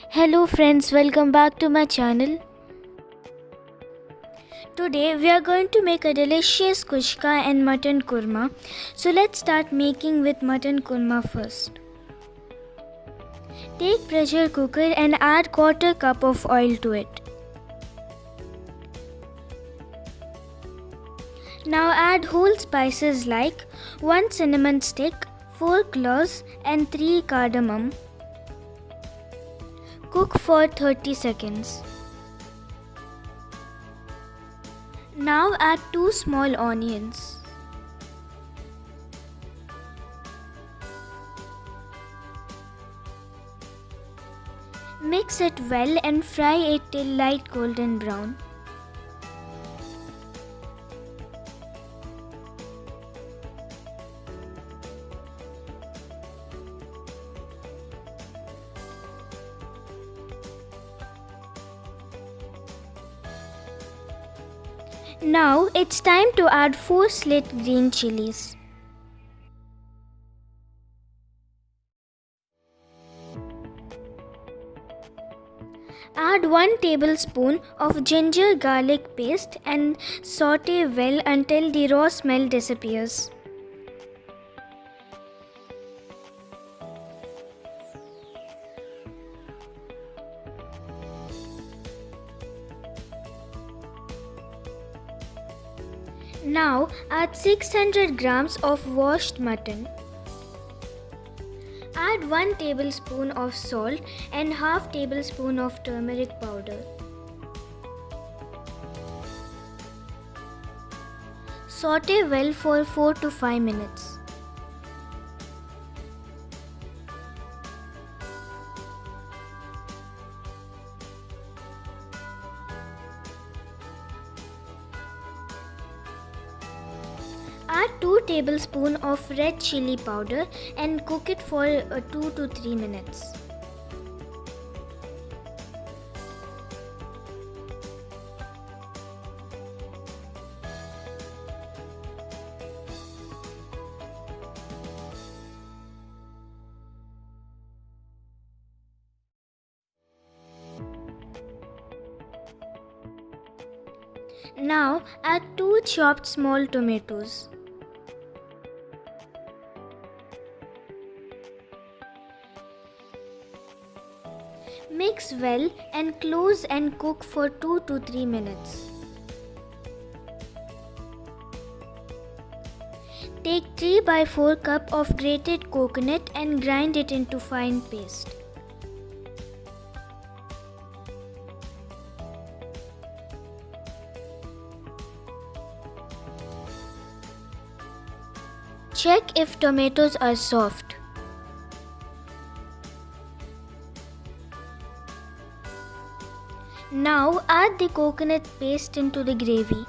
Hello friends, welcome back to my channel. Today we are going to make a delicious kushka and mutton kurma. So let's start making with mutton kurma first. Take pressure cooker and add quarter cup of oil to it. Now add whole spices like 1 cinnamon stick, 4 cloves and 3 cardamom. Cook for 30 seconds. Now add 2 small onions. Mix it well and fry it till light golden brown. Now it's time to add 4 slit green chilies. Add 1 tablespoon of ginger garlic paste and saute well until the raw smell disappears. Now add 600 grams of washed mutton. Add 1 tablespoon of salt and half tablespoon of turmeric powder. Saute well for 4 to 5 minutes. Add 2 tablespoons of red chili powder and cook it for 2 to 3 minutes. Now add 2 chopped small tomatoes. Mix well and close and cook for 2 to 3 minutes. Take 3 by 4 cup of grated coconut and grind it into fine paste. Check if tomatoes are soft. Now add the coconut paste into the gravy.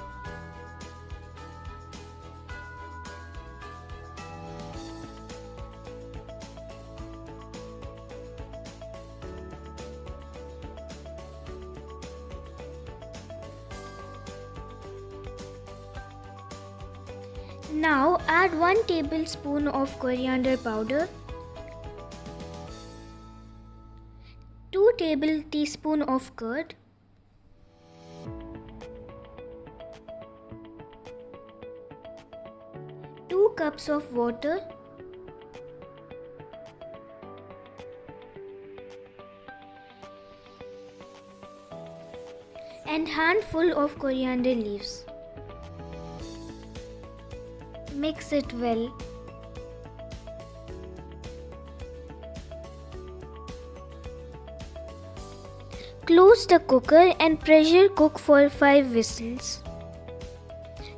Now add 1 tablespoon of coriander powder, 2 tablespoons of curd, 2 cups of water, and handful of coriander leaves. Mix it well. Close the cooker and pressure cook for 5 whistles.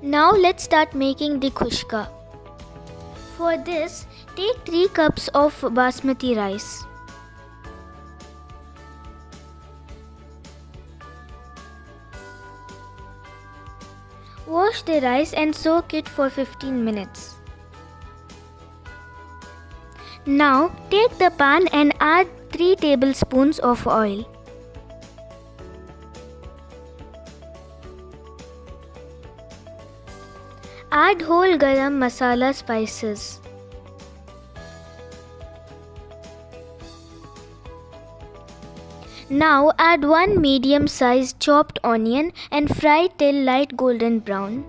Now let's start making the kushka. For this, take 3 cups of basmati rice. Wash the rice and soak it for 15 minutes. Now take the pan and add 3 tablespoons of oil. Add whole garam masala spices. Now add 1 medium-sized chopped onion and fry till light golden brown.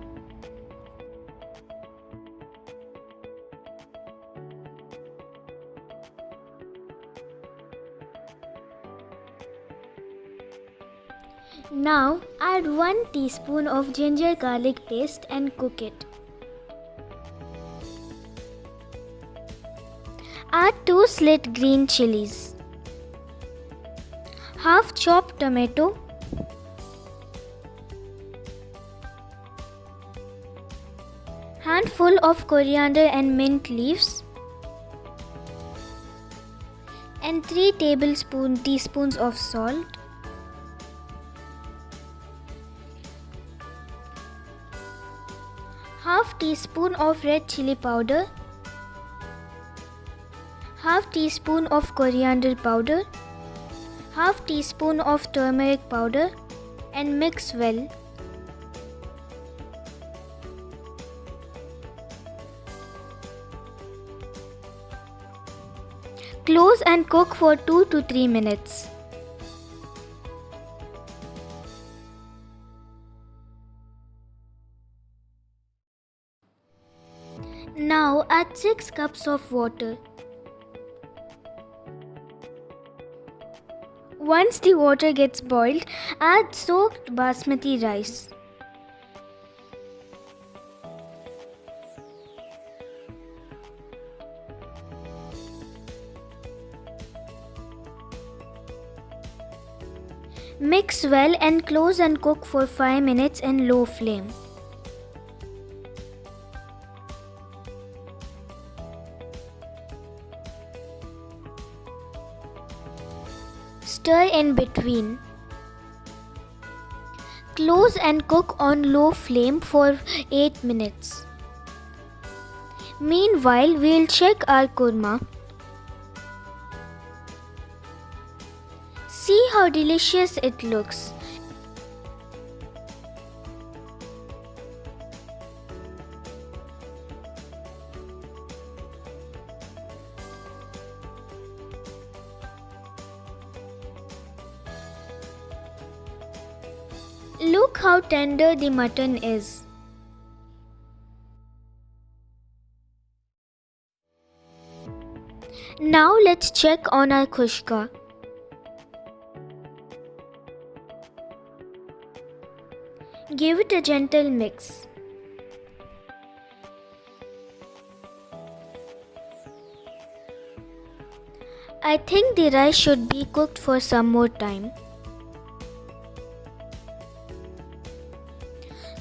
Now add 1 teaspoon of ginger garlic paste and cook it. Add 2 slit green chilies, half chopped tomato, handful of coriander and mint leaves, and 3 teaspoons of salt. Half teaspoon of red chili powder, half teaspoon of coriander powder, half teaspoon of turmeric powder, and mix well. Close and cook for 2 to 3 minutes. Now add 6 cups of water. Once the water gets boiled, add soaked basmati rice. Mix well and close and cook for 5 minutes in low flame. Stir in between. Close and cook on low flame for 8 minutes. Meanwhile, we'll check our korma. See how delicious it looks. Look how tender the mutton is. Now let's check on our khushka. Give it a gentle mix. I think the rice should be cooked for some more time.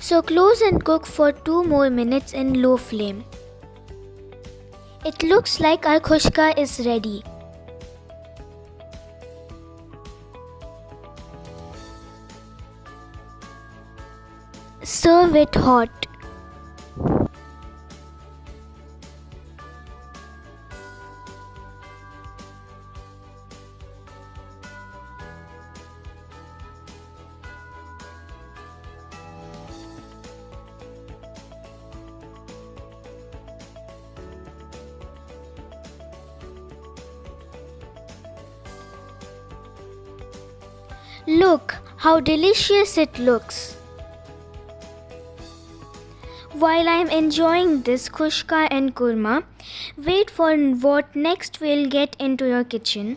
So close and cook for 2 more minutes in low flame. It looks like our khushka is ready. Serve it hot. Look how delicious it looks. While I am enjoying this khushka and korma, wait for what next we'll get into your kitchen.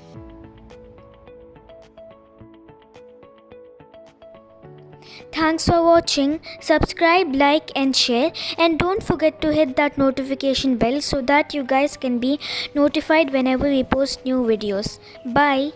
Thanks for watching. Subscribe, like and share, and don't forget to hit that notification bell so that you guys can be notified whenever we post new videos. Bye.